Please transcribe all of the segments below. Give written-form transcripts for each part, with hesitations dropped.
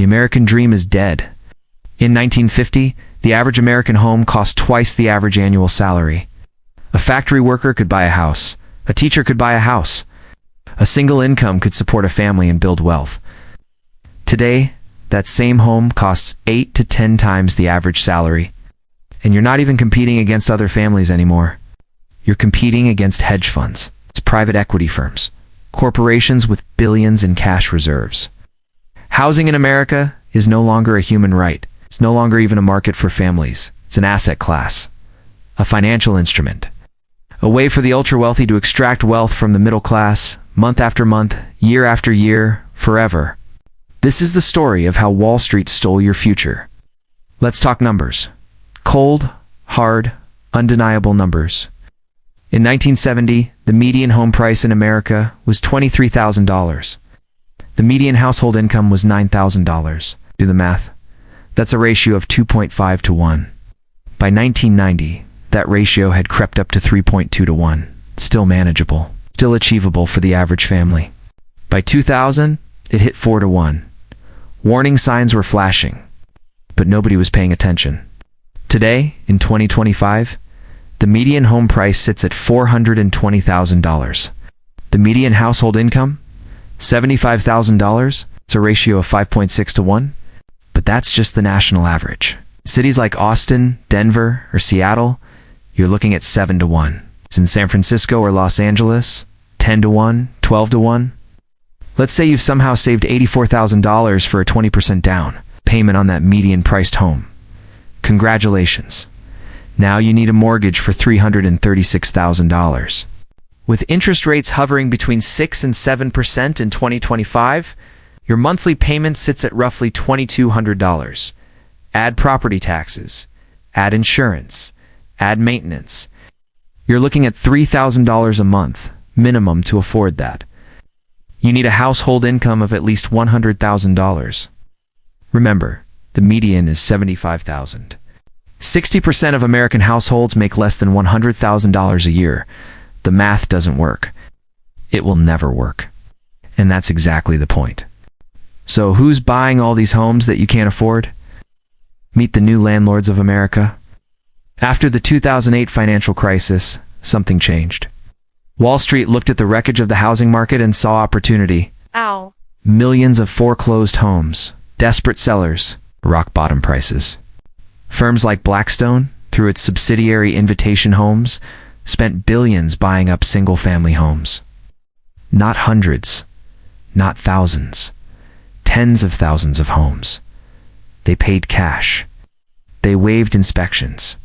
The American dream is dead. In 1950, the average American home cost twice the average annual salary. A factory worker could buy a house. A teacher could buy a house. A single income could support a family and build wealth. Today, that same home costs 8 to 10 times the average salary. And you're not even competing against other families anymore. You're competing against hedge funds, private equity firms, corporations with billions in cash reserves. Housing in America is no longer a human right. It's no longer even a market for families. It's an asset class, a financial instrument, a way for the ultra-wealthy to extract wealth from the middle class, month after month, year after year, forever. This is the story of how Wall Street stole your future. Let's talk numbers. Cold, hard, undeniable numbers. In 1970, the median home price in America was $23,000. The median household income was $9,000. Do the math. That's a ratio of 2.5 to 1. By 1990, that ratio had crept up to 3.2 to 1. Still manageable, still achievable for the average family. By 2000, it hit 4 to 1. Warning signs were flashing, but nobody was paying attention. Today, in 2025, the median home price sits at $420,000. The median household income? $75,000. It's a ratio of 5.6 to 1. But that's just the national average. Cities like Austin, Denver, or Seattle, you're looking at 7 to 1. It's in San Francisco or Los Angeles, 10 to 1, 12 to 1. Let's say you've somehow saved $84,000 for a 20% down payment on that median-priced home. Congratulations. Now you need a mortgage for $336,000. With interest rates hovering between 6 and 7% in 2025, your monthly payment sits at roughly $2,200. Add property taxes, add insurance, add maintenance. You're looking at $3,000 a month, minimum, to afford that. You need a household income of at least $100,000. Remember, the median is $75,000. 60% of American households make less than $100,000 a year. The math doesn't work. It will never work. And that's exactly the point. So who's buying all these homes that you can't afford? Meet the new landlords of America. After the 2008 financial crisis, something changed. Wall Street looked at the wreckage of the housing market and saw opportunity. Ow. Millions of foreclosed homes, desperate sellers, rock-bottom prices. Firms like Blackstone, through its subsidiary Invitation Homes, spent billions buying up single-family homes. Not hundreds, not thousands, tens of thousands of homes. They paid cash. They waived inspections.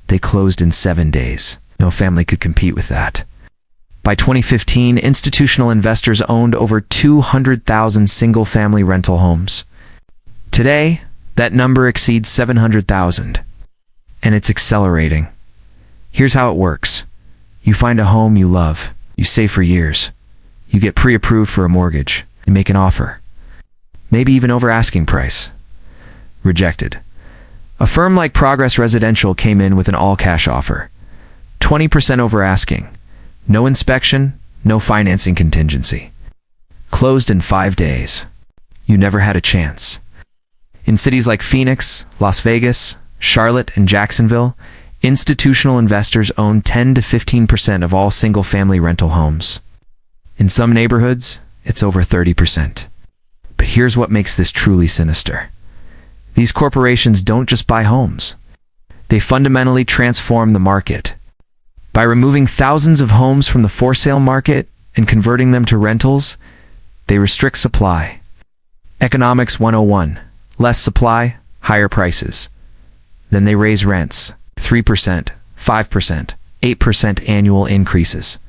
They closed in 7 days. No family could compete with that. By 2015, institutional investors owned over 200,000 single-family rental homes. Today, that number exceeds 700,000, and it's accelerating. Here's how it works. You find a home you love. You save for years. You get pre-approved for a mortgage. You make an offer. Maybe even over asking price. Rejected. A firm like Progress Residential came in with an all-cash offer. 20% over asking. No inspection, no financing contingency. Closed in 5 days. You never had a chance. In cities like Phoenix, Las Vegas, Charlotte, and Jacksonville, institutional investors own 10 to 15% of all single-family rental homes. In some neighborhoods, it's over 30%. But here's what makes this truly sinister. These corporations don't just buy homes. They fundamentally transform the market. By removing thousands of homes from the for-sale market and converting them to rentals, they restrict supply. Economics 101. Less supply, higher prices. Then they raise rents, 3%, 5%, 8% annual increases.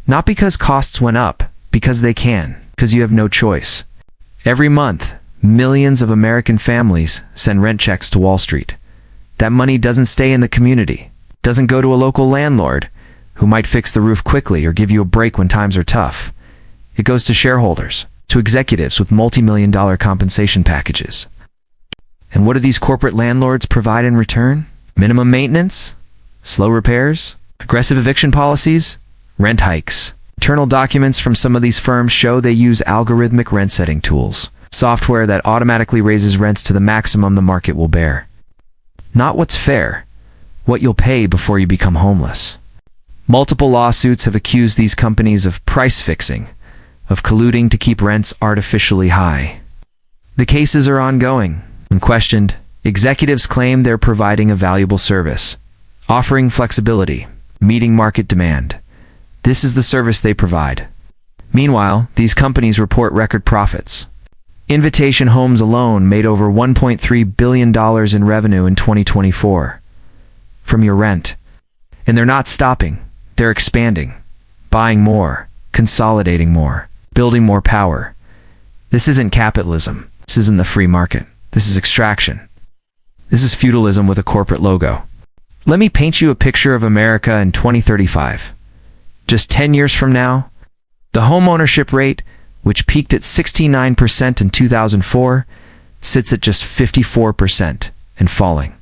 Not because costs went up, because they can, because you have no choice. Every month, millions of American families send rent checks to Wall Street. That money doesn't stay in the community, doesn't go to a local landlord who might fix the roof quickly or give you a break when times are tough. It goes to shareholders, to executives with multi-million-dollar compensation packages. And what do these corporate landlords provide in return? Minimum maintenance? Slow repairs? Aggressive eviction policies? Rent hikes. Internal documents from some of these firms show they use algorithmic rent-setting tools. Software that automatically raises rents to the maximum the market will bear. Not what's fair, what you'll pay before you become homeless. Multiple lawsuits have accused these companies of price fixing, of colluding to keep rents artificially high. The cases are ongoing. When questioned, executives claim they're providing a valuable service, offering flexibility, meeting market demand. This is the service they provide. Meanwhile, these companies report record profits. Invitation Homes alone made over $1.3 billion in revenue in 2024 from your rent. And they're not stopping. They're expanding, buying more, consolidating more, building more power. This isn't capitalism. This isn't the free market. This is extraction. This is feudalism with a corporate logo. Let me paint you a picture of America in 2035. Just 10 years from now, the homeownership rate, which peaked at 69% in 2004, sits at just 54% and falling.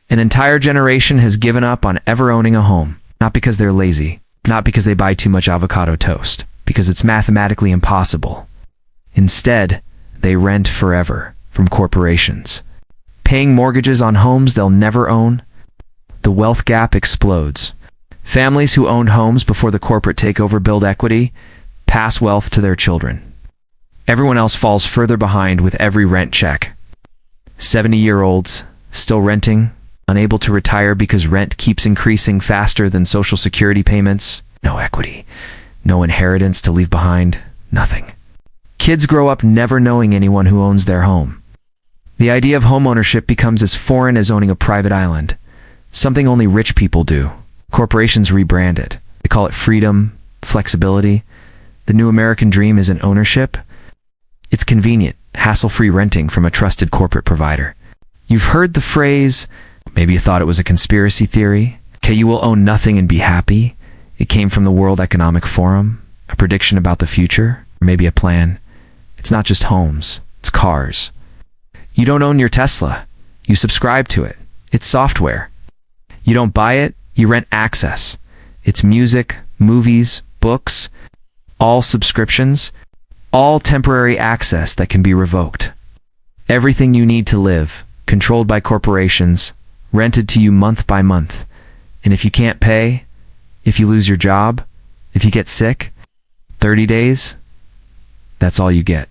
An entire generation has given up on ever owning a home, not because they're lazy, not because they buy too much avocado toast, because it's mathematically impossible. Instead, they rent forever from corporations, paying mortgages on homes they'll never own. The wealth gap explodes. Families who owned homes before the corporate takeover build equity, pass wealth to their children. Everyone else falls further behind with every rent check. 70-year-olds, still renting, unable to retire because rent keeps increasing faster than Social Security payments. No equity, no inheritance to leave behind, nothing. Kids grow up never knowing anyone who owns their home. The idea of homeownership becomes as foreign as owning a private island, something only rich people do. Corporations rebrand it. They call it freedom, flexibility. The new American dream isn't ownership. It's convenient, hassle-free renting from a trusted corporate provider. You've heard the phrase, maybe you thought it was a conspiracy theory. Okay, you will own nothing and be happy. It came from the World Economic Forum, a prediction about the future, or maybe a plan. It's not just homes, it's cars. You don't own your Tesla. You subscribe to it. It's software. You don't buy it, you rent access. It's music, movies, books, all subscriptions, all temporary access that can be revoked. Everything you need to live, controlled by corporations, rented to you month by month. And if you can't pay, if you lose your job, if you get sick, 30 days, that's all you get.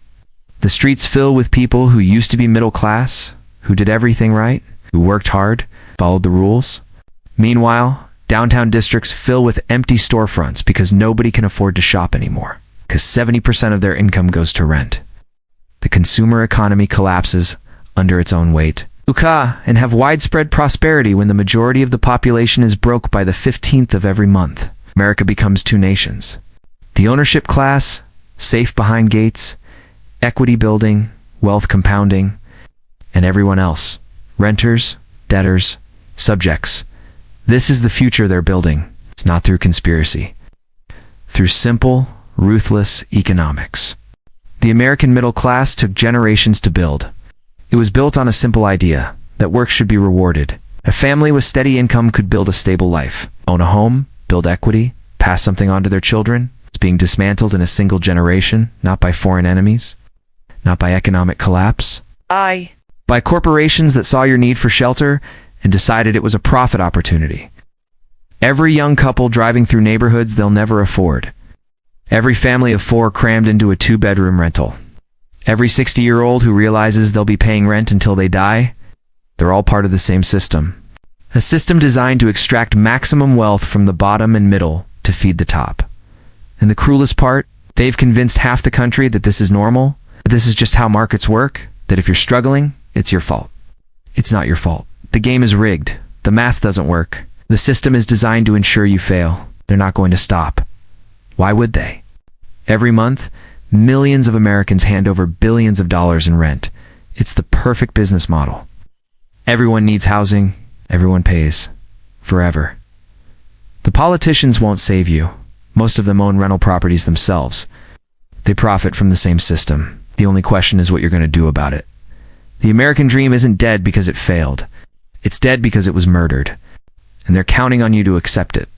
The streets fill with people who used to be middle class, who did everything right, who worked hard, followed the rules. Meanwhile, downtown districts fill with empty storefronts because nobody can afford to shop anymore, because 70% of their income goes to rent. The consumer economy collapses under its own weight. And have widespread prosperity when the majority of the population is broke by the 15th of every month. America becomes two nations. The ownership class, safe behind gates, equity building, wealth compounding, and everyone else, renters, debtors, subjects. This is the future they're building. It's not through conspiracy. Through simple, ruthless economics. The American middle class took generations to build. It was built on a simple idea, that work should be rewarded. A family with steady income could build a stable life. Own a home, build equity, pass something on to their children. It's being dismantled in a single generation, not by foreign enemies, not by economic collapse. By corporations that saw your need for shelter and decided it was a profit opportunity. Every young couple driving through neighborhoods they'll never afford. Every family of four crammed into a 2-bedroom rental. Every 60-year-old who realizes they'll be paying rent until they die. They're all part of the same system. A system designed to extract maximum wealth from the bottom and middle to feed the top. And the cruelest part, they've convinced half the country that this is normal, that this is just how markets work, that if you're struggling, it's your fault. It's not your fault. The game is rigged. The math doesn't work. The system is designed to ensure you fail. They're not going to stop. Why would they? Every month, millions of Americans hand over billions of dollars in rent. It's the perfect business model. Everyone needs housing. Everyone pays. Forever. The politicians won't save you. Most of them own rental properties themselves. They profit from the same system. The only question is what you're going to do about it. The American dream isn't dead because it failed. It's dead because it was murdered. And they're counting on you to accept it.